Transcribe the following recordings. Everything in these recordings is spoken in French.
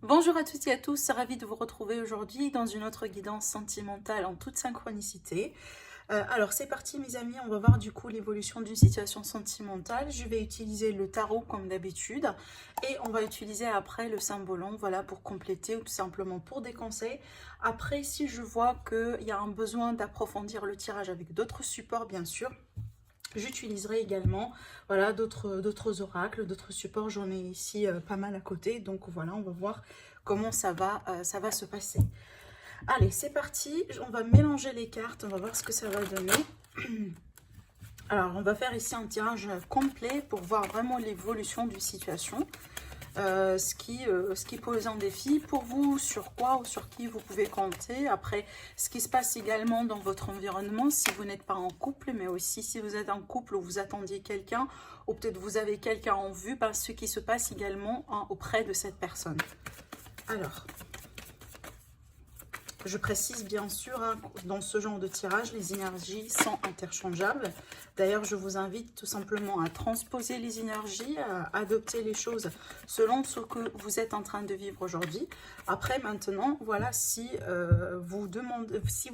Bonjour à toutes et à tous, ravie de vous retrouver aujourd'hui dans une autre guidance sentimentale en toute synchronicité. Alors c'est parti mes amis, on va voir du coup l'évolution d'une situation sentimentale. Je vais utiliser le tarot comme d'habitude et on va utiliser après le symbolon, voilà, pour compléter ou tout simplement pour des conseils. Après, si je vois qu'il y a un besoin d'approfondir le tirage avec d'autres supports, bien sûr, j'utiliserai également voilà, d'autres oracles, d'autres supports. J'en ai ici pas mal à côté. Donc voilà, on va voir comment ça va se passer. Allez, c'est parti. On va mélanger les cartes. On va voir ce que ça va donner. Alors, on va faire ici un tirage complet pour voir vraiment l'évolution d'une situation. Ce qui pose un défi pour vous, sur quoi ou sur qui vous pouvez compter. Après, ce qui se passe également dans votre environnement, si vous n'êtes pas en couple, mais aussi si vous êtes en couple ou vous attendiez quelqu'un, ou peut-être vous avez quelqu'un en vue, ce qui se passe également auprès de cette personne. Alors, je précise bien sûr, dans ce genre de tirage, les énergies sont interchangeables. D'ailleurs, je vous invite tout simplement à transposer les énergies, à adopter les choses selon ce que vous êtes en train de vivre aujourd'hui. Après, maintenant, voilà, si vous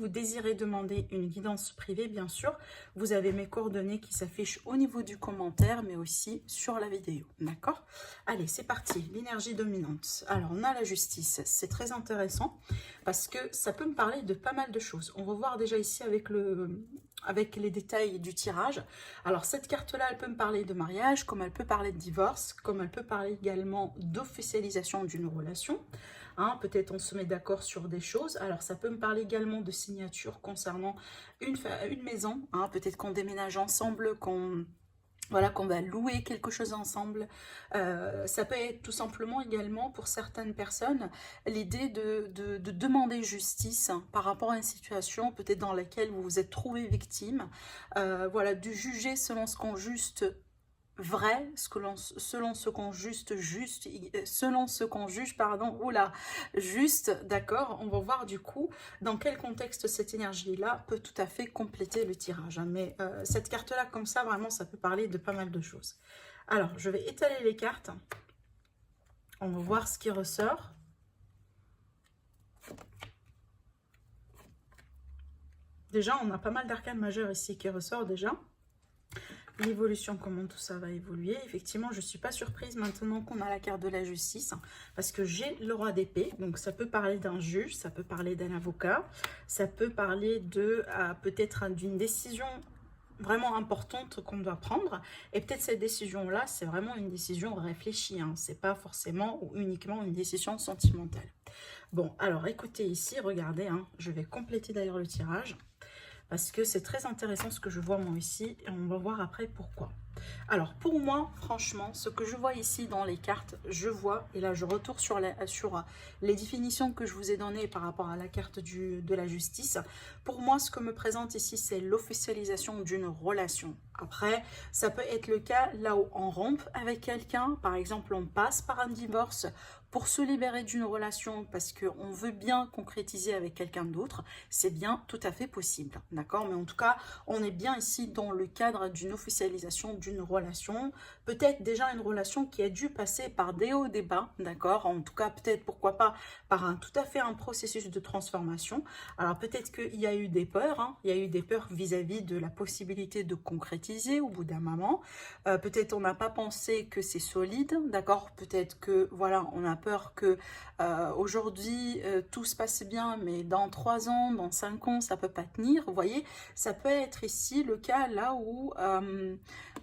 désirez demander une guidance privée, bien sûr, vous avez mes coordonnées qui s'affichent au niveau du commentaire, mais aussi sur la vidéo. D'accord? Allez, c'est parti. L'énergie dominante. Alors, on a la justice. C'est très intéressant parce que ça peut me parler de pas mal de choses. On va voir déjà ici avec les détails du tirage. Alors cette carte-là, elle peut me parler de mariage, comme elle peut parler de divorce, comme elle peut parler également d'officialisation d'une relation. Hein, peut-être on se met d'accord sur des choses. Alors ça peut me parler également de signature concernant une maison. Hein, peut-être qu'on déménage ensemble, voilà, qu'on va louer quelque chose ensemble. Ça peut être tout simplement également pour certaines personnes l'idée de demander justice par rapport à une situation peut-être dans laquelle vous vous êtes trouvé victime. Voilà, de juger selon ce qu'on juste vrai, selon ce qu'on selon ce qu'on juge, pardon, oula, juste, d'accord. On va voir du coup dans quel contexte cette énergie-là peut tout à fait compléter le tirage. Hein. Mais cette carte-là, comme ça, vraiment, ça peut parler de pas mal de choses. Alors, je vais étaler les cartes. On va voir ce qui ressort. Déjà, on a pas mal d'arcanes majeures ici qui ressort déjà. L'évolution, comment tout ça va évoluer. Effectivement, je ne suis pas surprise maintenant qu'on a la carte de la justice, parce que j'ai le roi d'épée. Donc, ça peut parler d'un juge, ça peut parler d'un avocat, ça peut parler de peut-être d'une décision vraiment importante qu'on doit prendre. Et peut-être cette décision-là, c'est vraiment une décision réfléchie. Hein. Ce n'est pas forcément ou uniquement une décision sentimentale. Bon, alors écoutez ici, regardez, hein, je vais compléter d'ailleurs le tirage, parce que c'est très intéressant ce que je vois moi ici, et on va voir après pourquoi. Alors pour moi, franchement, ce que je vois ici dans les cartes, je vois, et là je retourne sur les définitions que je vous ai données par rapport à la carte de la justice. Pour moi, ce que me présente ici, c'est l'officialisation d'une relation. Après, ça peut être le cas là où on rompt avec quelqu'un, par exemple on passe par un divorce, pour se libérer d'une relation parce qu'on veut bien concrétiser avec quelqu'un d'autre, c'est bien tout à fait possible, d'accord? Mais en tout cas, on est bien ici dans le cadre d'une officialisation d'une relation, peut-être déjà une relation qui a dû passer par des hauts, des bas, d'accord? En tout cas, peut-être, pourquoi pas, par tout à fait un processus de transformation. Alors peut-être qu'il y a eu des peurs, hein, il y a eu des peurs vis-à-vis de la possibilité de concrétiser au bout d'un moment. Peut-être on n'a pas pensé que c'est solide, d'accord? Peut-être que, voilà, on a peur que aujourd'hui tout se passe bien, mais dans 3 ans, dans 5 ans, ça peut pas tenir. Vous voyez, ça peut être ici le cas là où,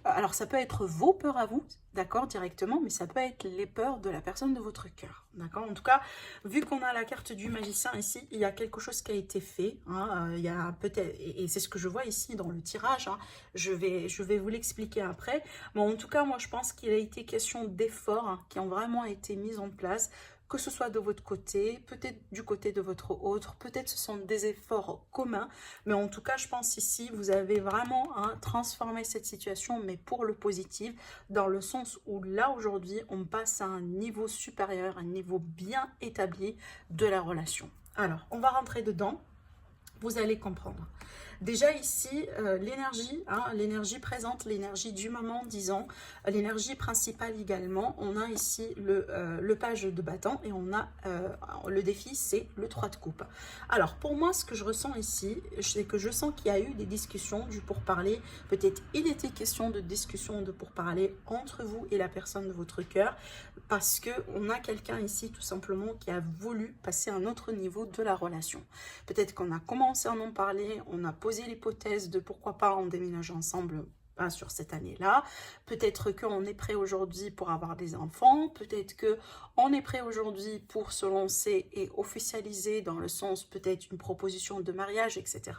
alors ça peut être vos peurs à vous, d'accord, directement, mais ça peut être les peurs de la personne de votre cœur, d'accord. En tout cas, vu qu'on a la carte du magicien ici, il y a quelque chose qui a été fait, hein, il y a peut-être, et c'est ce que je vois ici dans le tirage, hein, je vais vous l'expliquer après. Bon, en tout cas, moi je pense qu'il a été question d'efforts, hein, qui ont vraiment été mis en place, que ce soit de votre côté, peut-être du côté de votre autre, peut-être ce sont des efforts communs, mais en tout cas, je pense ici, vous avez vraiment transformé cette situation, mais pour le positif, dans le sens où là, aujourd'hui, on passe à un niveau supérieur, un niveau bien établi de la relation. Alors, on va rentrer dedans, vous allez comprendre. Déjà ici, l'énergie, hein, l'énergie présente, l'énergie du moment, disons, l'énergie principale également. On a ici le page de bâton et on a le défi, c'est le 3 de coupe. Alors pour moi, ce que je ressens ici, c'est que je sens qu'il y a eu des discussions, du pourparler. Peut-être il était question de discussion, de pourparler entre vous et la personne de votre cœur, parce qu'on a quelqu'un ici tout simplement qui a voulu passer à un autre niveau de la relation. Peut-être qu'on a commencé à en parler, on a posé l'hypothèse de pourquoi pas en déménager ensemble sur cette année-là. Peut-être qu'on est prêt aujourd'hui pour avoir des enfants. Peut-être qu'on est prêt aujourd'hui pour se lancer et officialiser dans le sens peut-être une proposition de mariage, etc.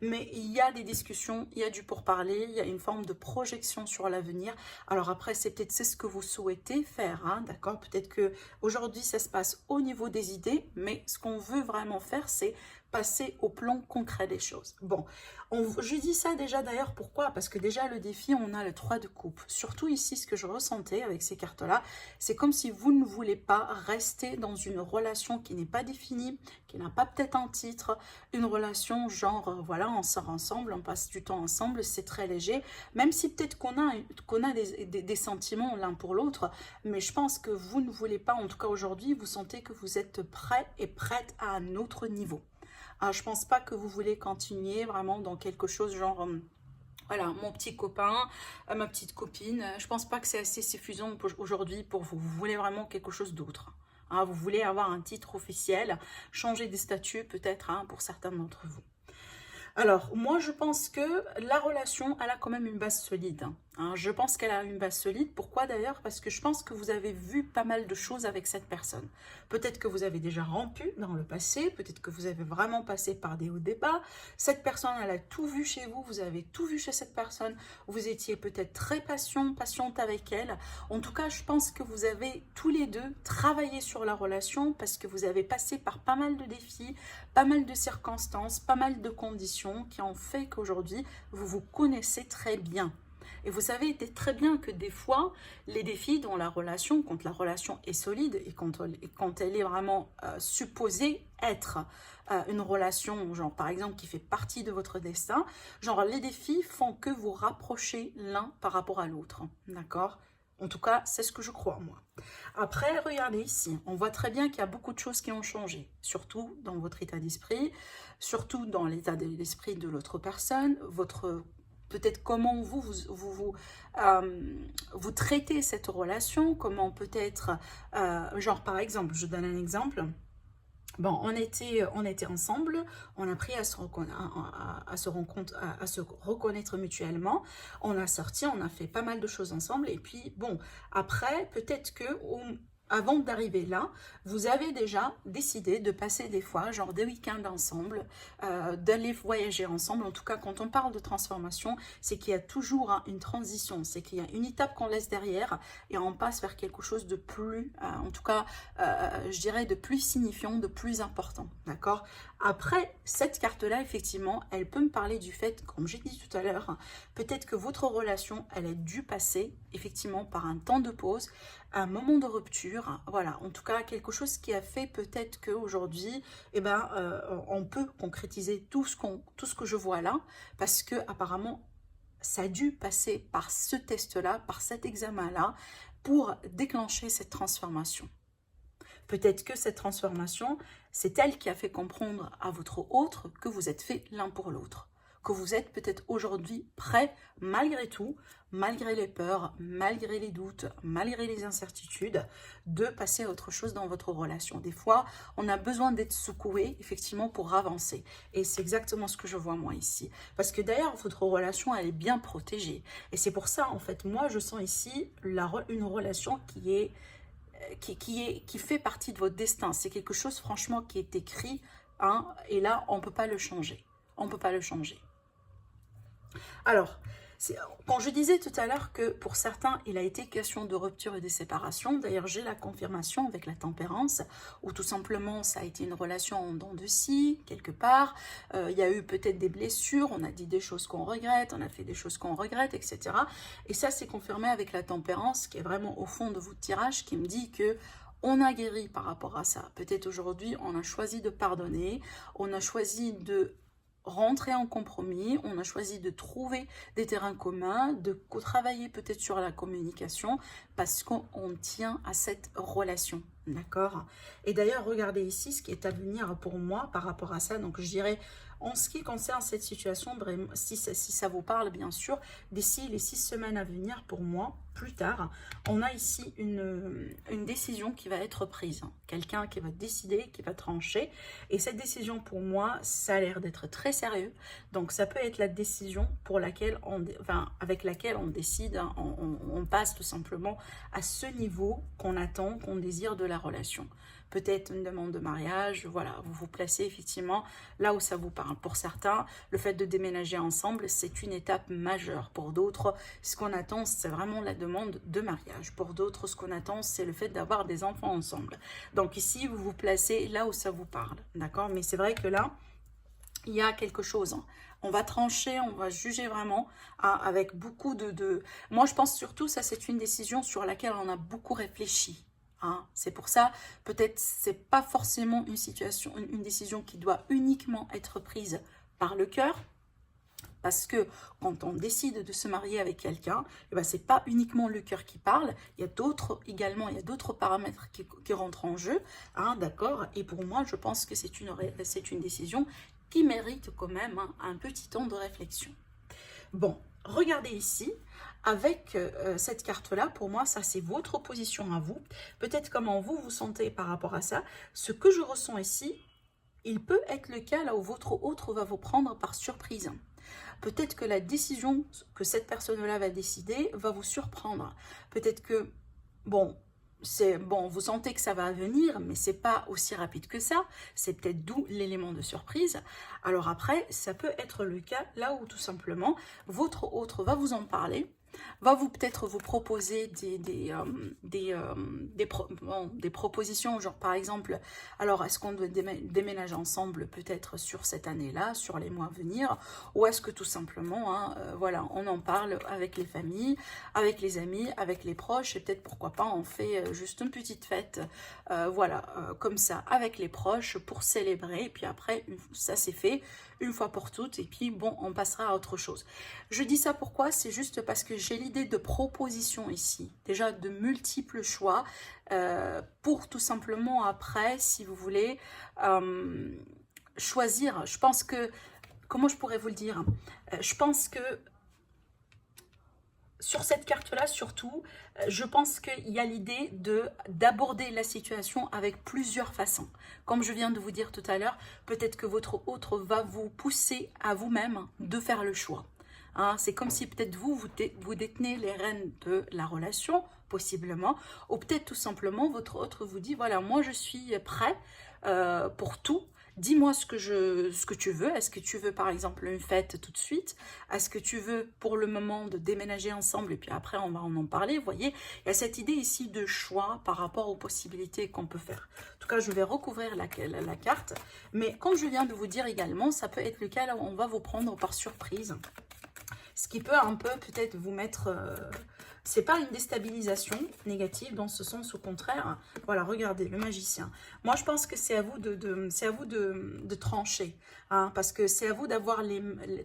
Mais il y a des discussions, il y a du pourparler, il y a une forme de projection sur l'avenir. Alors après, c'est peut-être ce que vous souhaitez faire, hein, d'accord? Peut-être que aujourd'hui ça se passe au niveau des idées, mais ce qu'on veut vraiment faire, c'est passer au plan concret des choses. Bon, je dis ça déjà d'ailleurs, pourquoi? Parce que déjà le défi, on a le 3 de coupe. Surtout ici, ce que je ressentais avec ces cartes-là, c'est comme si vous ne voulez pas rester dans une relation qui n'est pas définie, qui n'a pas peut-être un titre, une relation genre, voilà, on sort ensemble, on passe du temps ensemble, c'est très léger, même si peut-être qu'on a des sentiments l'un pour l'autre, mais je pense que vous ne voulez pas, en tout cas aujourd'hui, vous sentez que vous êtes prêt et prête à un autre niveau. Je ne pense pas que vous voulez continuer vraiment dans quelque chose genre, voilà, mon petit copain, ma petite copine. Je ne pense pas que c'est assez suffisant aujourd'hui pour vous. Vous voulez vraiment quelque chose d'autre. Hein, vous voulez avoir un titre officiel, changer de statut peut-être, hein, pour certains d'entre vous. Alors, moi, je pense que la relation, elle a quand même une base solide. Hein. Je pense qu'elle a une base solide. Pourquoi d'ailleurs? Parce que je pense que vous avez vu pas mal de choses avec cette personne. Peut-être que vous avez déjà rompu dans le passé. Peut-être que vous avez vraiment passé par des hauts débats. Cette personne, elle a tout vu chez vous. Vous avez tout vu chez cette personne. Vous étiez peut-être très patiente avec elle. En tout cas, je pense que vous avez tous les deux travaillé sur la relation parce que vous avez passé par pas mal de défis, pas mal de circonstances, pas mal de conditions qui ont fait qu'aujourd'hui, vous vous connaissez très bien. Et vous savez très bien que des fois, les défis dans la relation, quand la relation est solide et quand elle est vraiment supposée être une relation, genre par exemple, qui fait partie de votre destin, genre les défis font que vous rapprochez l'un par rapport à l'autre, d'accord? En tout cas, c'est ce que je crois, moi. Après, regardez ici, on voit très bien qu'il y a beaucoup de choses qui ont changé, surtout dans votre état d'esprit, surtout dans l'état d'esprit de l'autre personne, peut-être comment vous traitez cette relation, comment peut-être, genre par exemple, je donne un exemple. Bon, on était ensemble, on a appris à se reconnaître mutuellement, on a sorti, on a fait pas mal de choses ensemble, et puis bon, après, peut-être que avant d'arriver là, vous avez déjà décidé de passer des fois, genre des week-ends ensemble, d'aller voyager ensemble. En tout cas, quand on parle de transformation, c'est qu'il y a toujours une transition, c'est qu'il y a une étape qu'on laisse derrière et on passe vers quelque chose de plus, en tout cas, je dirais de plus signifiant, de plus important, d'accord? Après, cette carte-là, effectivement, elle peut me parler du fait, comme j'ai dit tout à l'heure, peut-être que votre relation, elle a dû passer, effectivement, par un temps de pause, un moment de rupture, voilà, en tout cas, quelque chose qui a fait peut-être qu'aujourd'hui, eh ben, on peut concrétiser tout ce que je vois là, parce que apparemment, ça a dû passer par ce test-là, par cet examen-là, pour déclencher cette transformation. Peut-être que cette transformation, c'est elle qui a fait comprendre à votre autre que vous êtes fait l'un pour l'autre. Que vous êtes peut-être aujourd'hui prêt, malgré tout, malgré les peurs, malgré les doutes, malgré les incertitudes, de passer à autre chose dans votre relation. Des fois, on a besoin d'être secoué, effectivement, pour avancer. Et c'est exactement ce que je vois moi ici. Parce que d'ailleurs, votre relation, elle est bien protégée. Et c'est pour ça, en fait, moi, je sens ici une relation qui fait partie de votre destin. C'est quelque chose, franchement, qui est écrit, hein, et là, on ne peut pas le changer. On ne peut pas le changer. Alors, quand je disais tout à l'heure que pour certains, il a été question de rupture et de séparation, d'ailleurs j'ai la confirmation avec la tempérance, où tout simplement ça a été une relation en dents de scie, quelque part, il y a eu peut-être des blessures, on a dit des choses qu'on regrette, on a fait des choses qu'on regrette, etc. Et ça c'est confirmé avec la tempérance, qui est vraiment au fond de votre tirage, qui me dit que on a guéri par rapport à ça. Peut-être aujourd'hui, on a choisi de pardonner, on a choisi de rentrer en compromis, on a choisi de trouver des terrains communs, de travailler peut-être sur la communication parce qu'on tient à cette relation, d'accord? Et d'ailleurs, regardez ici ce qui est à venir pour moi par rapport à ça. Donc, je dirais, en ce qui concerne cette situation, si ça vous parle, bien sûr, d'ici les 6 semaines à venir, pour moi, plus tard, on a ici une décision qui va être prise. Quelqu'un qui va décider, qui va trancher. Et cette décision, pour moi, ça a l'air d'être très sérieux. Donc, ça peut être la décision pour laquelle avec laquelle on décide, hein, on passe tout simplement à ce niveau qu'on attend, qu'on désire de la relation. Peut-être une demande de mariage, voilà, vous vous placez effectivement là où ça vous parle. Pour certains, le fait de déménager ensemble, c'est une étape majeure. Pour d'autres, ce qu'on attend, c'est vraiment la demande de mariage. Pour d'autres, ce qu'on attend, c'est le fait d'avoir des enfants ensemble. Donc ici, vous vous placez là où ça vous parle, d'accord? Mais c'est vrai que là, il y a quelque chose. On va trancher, on va juger vraiment avec beaucoup de... Moi, je pense surtout, ça c'est une décision sur laquelle on a beaucoup réfléchi. Hein. C'est pour ça, peut-être, c'est pas forcément une décision qui doit uniquement être prise par le cœur, parce que quand on décide de se marier avec quelqu'un, eh ben, c'est pas uniquement le cœur qui parle, il y a d'autres également, il y a d'autres paramètres qui rentrent en jeu, hein, d'accord? Et pour moi, je pense que c'est une décision qui mérite quand même, hein, un petit temps de réflexion. Bon, regardez ici, avec cette carte-là, pour moi, ça c'est votre position à vous. Peut-être comment vous vous sentez par rapport à ça. Ce que je ressens ici, il peut être le cas là où votre autre va vous prendre par surprise. Peut-être que la décision que cette personne-là va décider va vous surprendre. Peut-être que, bon, vous sentez que ça va venir, mais c'est pas aussi rapide que ça. C'est peut-être d'où l'élément de surprise. Alors après, ça peut être le cas là où tout simplement, votre autre va vous en parler, va peut-être vous proposer des propositions, genre par exemple, alors est-ce qu'on doit déménager ensemble peut-être sur cette année-là, sur les mois à venir, ou est-ce que tout simplement, hein, voilà, on en parle avec les familles, avec les amis, avec les proches, et peut-être pourquoi pas on fait juste une petite fête, comme ça, avec les proches pour célébrer, et puis après, ça c'est fait, une fois pour toutes, et puis bon, on passera à autre chose. Je dis ça pourquoi? C'est juste parce que j'ai l'idée de proposition ici, déjà de multiples choix, pour tout simplement après, si vous voulez, choisir. Je pense que, comment je pourrais vous le dire? Je pense que sur cette carte-là, surtout, je pense qu'il y a l'idée d'aborder la situation avec plusieurs façons. Comme je viens de vous dire tout à l'heure, peut-être que votre autre va vous pousser à vous-même de faire le choix. Hein, c'est comme si peut-être vous détenez les rênes de la relation, possiblement, ou peut-être tout simplement votre autre vous dit, voilà, moi je suis prêt pour tout. Dis-moi ce que tu veux. Est-ce que tu veux par exemple une fête tout de suite? Est-ce que tu veux pour le moment de déménager ensemble et puis après on va en parler? Vous voyez, il y a cette idée ici de choix par rapport aux possibilités qu'on peut faire. En tout cas, je vais recouvrir la carte. Mais comme je viens de vous dire également, ça peut être le cas là où on va vous prendre par surprise. Ce qui peut un peu peut-être vous mettre... c'est pas une déstabilisation négative dans ce sens, au contraire. Voilà, regardez, le magicien. Moi, je pense que c'est à vous de trancher. Hein, parce que c'est à vous d'avoir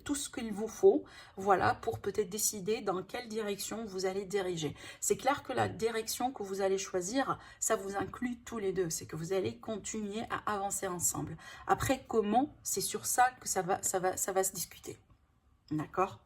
tout ce qu'il vous faut, voilà, pour peut-être décider dans quelle direction vous allez diriger. C'est clair que la direction que vous allez choisir, ça vous inclut tous les deux. C'est que vous allez continuer à avancer ensemble. Après, comment? C'est sur ça que ça va se discuter. D'accord?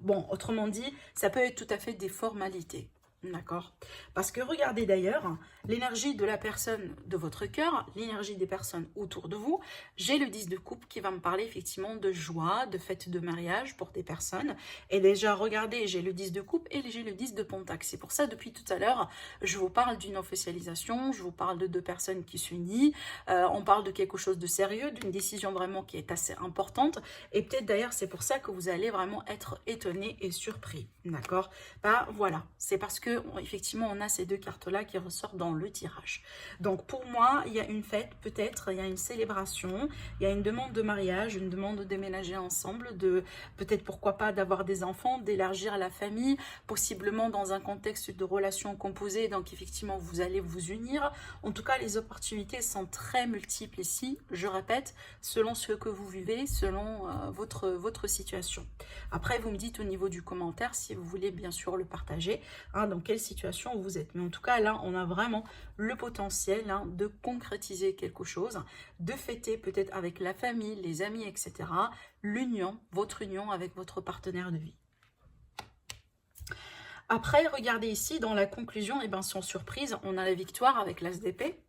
Bon, autrement dit, ça peut être tout à fait des formalités, d'accord? Parce que regardez d'ailleurs, l'énergie de la personne de votre cœur, l'énergie des personnes autour de vous, j'ai le 10 de coupe qui va me parler effectivement de joie, de fête de mariage pour des personnes. Et déjà, regardez, j'ai le 10 de coupe et j'ai le 10 de pentacle. C'est pour ça, depuis tout à l'heure, je vous parle d'une officialisation, je vous parle de deux personnes qui s'unissent, on parle de quelque chose de sérieux, d'une décision vraiment qui est assez importante. Et peut-être d'ailleurs, c'est pour ça que vous allez vraiment être étonné et surpris, d'accord? Bah voilà, c'est parce que effectivement, on a ces deux cartes-là qui ressortent dans le tirage. Donc pour moi, il y a une fête, peut-être, il y a une célébration, il y a une demande de mariage, une demande de déménager ensemble, de peut-être pourquoi pas d'avoir des enfants, d'élargir la famille, possiblement dans un contexte de relations composées, donc effectivement vous allez vous unir. En tout cas, les opportunités sont très multiples ici, je répète, selon ce que vous vivez, selon votre situation. Après, vous me dites au niveau du commentaire, si vous voulez bien sûr le partager, hein, dans quelle situation vous êtes. Mais en tout cas, là, on a vraiment le potentiel hein, de concrétiser quelque chose, de fêter peut-être avec la famille, les amis, etc. L'union, votre union avec votre partenaire de vie. Après, regardez ici, dans la conclusion, et bien sans surprise, on a la victoire avec l'As d'épée.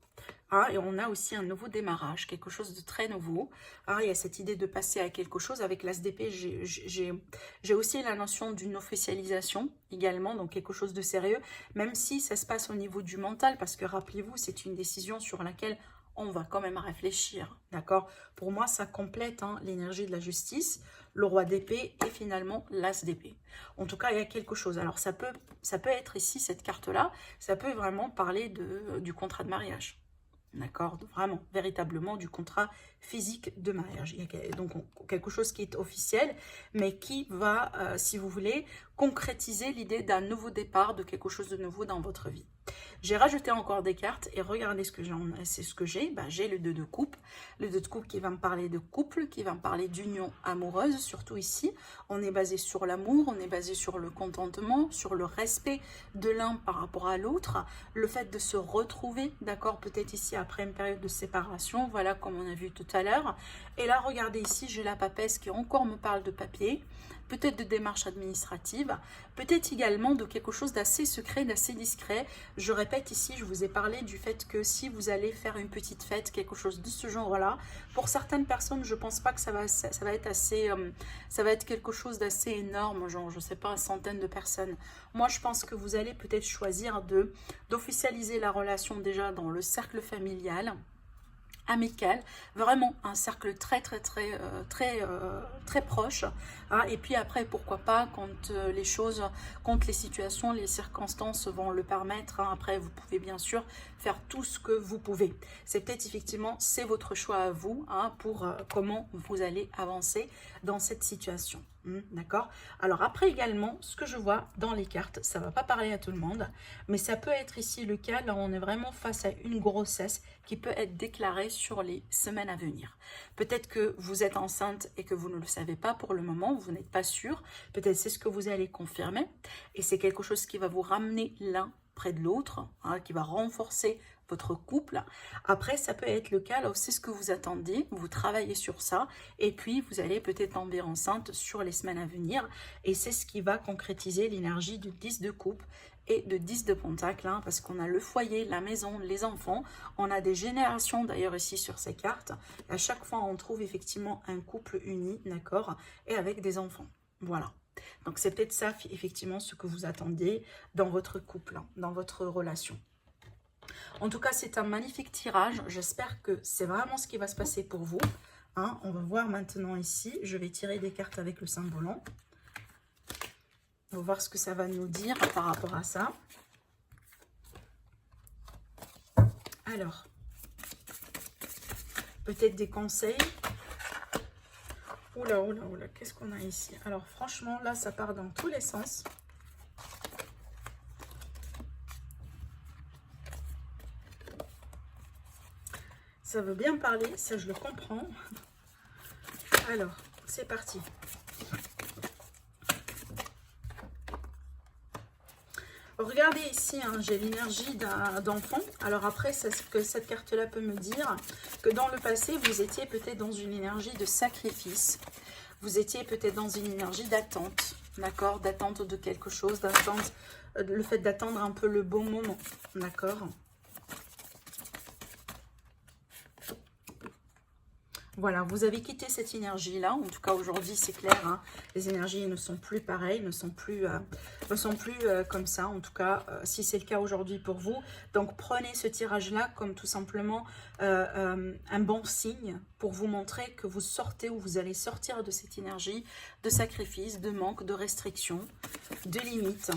Ah, et on a aussi un nouveau démarrage, quelque chose de très nouveau. Ah, il y a cette idée de passer à quelque chose. Avec l'As d'épée, j'ai aussi la notion d'une officialisation également, donc quelque chose de sérieux, même si ça se passe au niveau du mental, parce que rappelez-vous, c'est une décision sur laquelle on va quand même réfléchir, d'accord? Pour moi, ça complète hein, l'énergie de la justice, le roi d'épée et finalement l'As d'épée. En tout cas, il y a quelque chose. Alors, ça peut être ici, cette carte-là, ça peut vraiment parler du contrat de mariage. D'accord, vraiment, véritablement du contrat physique de mariage. Il y a donc quelque chose qui est officiel, mais qui va, si vous voulez, concrétiser l'idée d'un nouveau départ, de quelque chose de nouveau dans votre vie. J'ai rajouté encore des cartes et regardez ce que j'ai. C'est ce que j'ai. Ben, j'ai le 2 de coupe. Le 2 de coupe qui va me parler de couple, qui va me parler d'union amoureuse. Surtout ici, on est basé sur l'amour, on est basé sur le contentement, sur le respect de l'un par rapport à l'autre. Le fait de se retrouver, d'accord, peut-être ici après une période de séparation. Voilà, comme on a vu tout à l'heure. Et là, regardez ici, j'ai la papesse qui encore me parle de papier. Peut-être de démarches administratives, peut-être également de quelque chose d'assez secret, d'assez discret. Je répète ici, je vous ai parlé du fait que si vous allez faire une petite fête, quelque chose de ce genre-là, pour certaines personnes, je ne pense pas que ça va être assez, ça va être quelque chose d'assez énorme, genre, je ne sais pas, centaines de personnes. Moi, je pense que vous allez peut-être choisir d'officialiser la relation déjà dans le cercle familial, amical, vraiment un cercle très proche hein, et puis après pourquoi pas quand les choses, quand les situations, les circonstances vont le permettre hein, après vous pouvez bien sûr faire tout ce que vous pouvez. C'est peut-être effectivement, c'est votre choix à vous hein, pour comment vous allez avancer dans cette situation. D'accord. Alors après également, ce que je vois dans les cartes, ça ne va pas parler à tout le monde, mais ça peut être ici le cas, là on est vraiment face à une grossesse qui peut être déclarée sur les semaines à venir. Peut-être que vous êtes enceinte et que vous ne le savez pas pour le moment, vous n'êtes pas sûr, peut-être c'est ce que vous allez confirmer, et c'est quelque chose qui va vous ramener l'un près de l'autre, hein, qui va renforcer votre couple. Après, ça peut être le cas, là c'est ce que vous attendiez, vous travaillez sur ça, et puis vous allez peut-être tomber enceinte sur les semaines à venir, et c'est ce qui va concrétiser l'énergie du 10 de coupe et de 10 de pentacle, hein, parce qu'on a le foyer, la maison, les enfants, on a des générations d'ailleurs ici sur ces cartes, à chaque fois on trouve effectivement un couple uni, d'accord, et avec des enfants, voilà. Donc c'est peut-être ça effectivement ce que vous attendiez dans votre couple, hein, dans votre relation. En tout cas, c'est un magnifique tirage. J'espère que c'est vraiment ce qui va se passer pour vous. Hein, on va voir maintenant ici. Je vais tirer des cartes avec le symbole. On va voir ce que ça va nous dire par rapport à ça. Alors, peut-être des conseils. Oula, oula, oula, qu'est-ce qu'on a ici? Alors franchement, là, ça part dans tous les sens. Ça veut bien parler, ça je le comprends. Alors, c'est parti. Regardez ici, hein, j'ai l'énergie d'enfant. Alors après, c'est ce que cette carte-là peut me dire, que dans le passé, vous étiez peut-être dans une énergie de sacrifice. Vous étiez peut-être dans une énergie d'attente, d'accord? D'attente de quelque chose, d'attente, le fait d'attendre un peu le bon moment, d'accord? Voilà, vous avez quitté cette énergie-là. En tout cas, aujourd'hui, c'est clair. Hein, les énergies ne sont plus pareilles, ne sont plus comme ça. En tout cas, si c'est le cas aujourd'hui pour vous. Donc, prenez ce tirage-là comme tout simplement un bon signe pour vous montrer que vous sortez ou vous allez sortir de cette énergie de sacrifice, de manque, de restriction, de limite.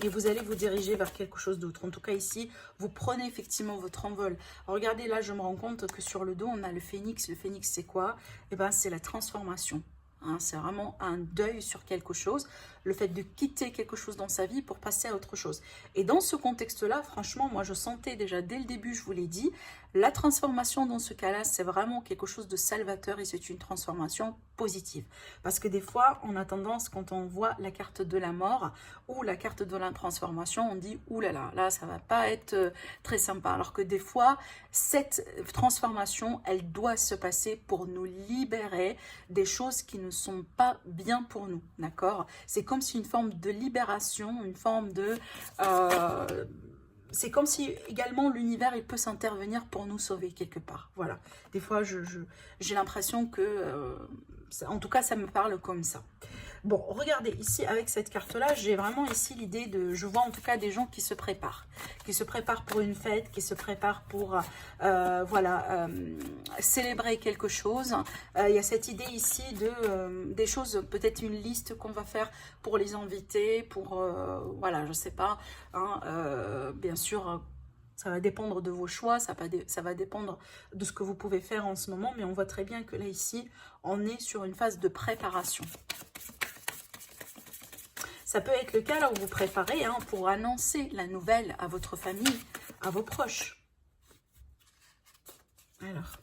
et vous allez vous diriger vers quelque chose d'autre. En tout cas ici, vous prenez effectivement votre envol. Regardez là, je me rends compte que sur le dos, on a le phénix. Le phénix, c'est quoi? Eh bien, c'est la transformation. Hein, c'est vraiment un deuil sur quelque chose, le fait de quitter quelque chose dans sa vie pour passer à autre chose. Et dans ce contexte-là, franchement, moi je sentais déjà dès le début, je vous l'ai dit, la transformation dans ce cas-là, c'est vraiment quelque chose de salvateur et c'est une transformation positive. Parce que des fois, on a tendance, quand on voit la carte de la mort ou la carte de la transformation, on dit « Ouh là là, là ça va pas être très sympa ». Alors que des fois, cette transformation, elle doit se passer pour nous libérer des choses qui ne sont pas bien pour nous, d'accord? C'est comme si une forme de libération, une forme de... c'est comme si également l'univers, il peut s'intervenir pour nous sauver quelque part. Voilà. Des fois, j'ai l'impression que... en tout cas, ça me parle comme ça. Bon, regardez, ici, avec cette carte-là, j'ai vraiment ici l'idée de... Je vois en tout cas des gens qui se préparent pour une fête, qui se préparent pour, voilà, célébrer quelque chose. Il y a cette idée ici de des choses, peut-être une liste qu'on va faire pour les invités, pour, voilà, je sais pas, hein, bien sûr... Ça va dépendre de vos choix, ça va dépendre de ce que vous pouvez faire en ce moment, mais on voit très bien que là, ici, on est sur une phase de préparation. Ça peut être le cas là où vous préparez hein, pour annoncer la nouvelle à votre famille, à vos proches. Alors,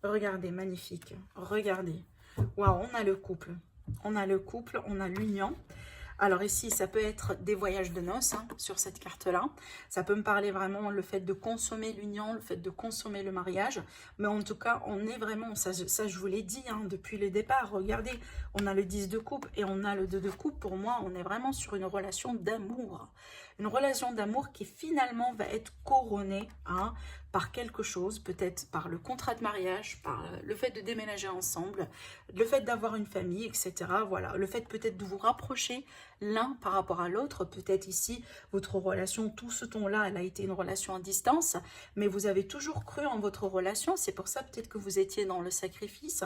regardez, magnifique, regardez. Waouh, on a le couple, on a l'union. Alors ici, ça peut être des voyages de noces hein, sur cette carte-là. Ça peut me parler vraiment le fait de consommer l'union, le fait de consommer le mariage. Mais en tout cas, on est vraiment, ça je vous l'ai dit hein, depuis le départ. Regardez, on a le 10 de coupe et on a le 2 de coupe. Pour moi, on est vraiment sur une relation d'amour. Une relation d'amour qui finalement va être couronnée hein, par quelque chose, peut-être par le contrat de mariage, par le fait de déménager ensemble, le fait d'avoir une famille, etc. Voilà, le fait peut-être de vous rapprocher l'un par rapport à l'autre. Peut-être ici, votre relation, tout ce ton-là, elle a été une relation à distance, mais vous avez toujours cru en votre relation. C'est pour ça peut-être que vous étiez dans le sacrifice.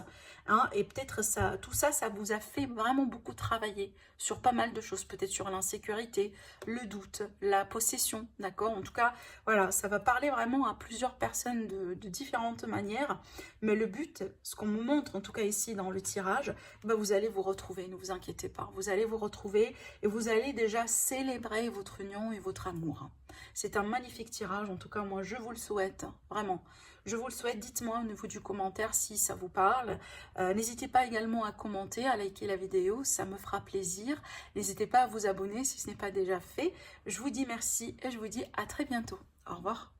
Hein, et peut-être ça, tout ça, ça vous a fait vraiment beaucoup travailler sur pas mal de choses. Peut-être sur l'insécurité, le doute, la possession, d'accord? En tout cas, voilà, ça va parler vraiment à plusieurs personnes de différentes manières. Mais le but, ce qu'on me montre, en tout cas ici dans le tirage, ben vous allez vous retrouver, ne vous inquiétez pas. Vous allez vous retrouver et vous allez déjà célébrer votre union et votre amour. C'est un magnifique tirage, en tout cas moi je vous le souhaite, vraiment. Je vous le souhaite, dites-moi au niveau du commentaire si ça vous parle. N'hésitez pas également à commenter, à liker la vidéo, ça me fera plaisir. N'hésitez pas à vous abonner si ce n'est pas déjà fait. Je vous dis merci et je vous dis à très bientôt. Au revoir.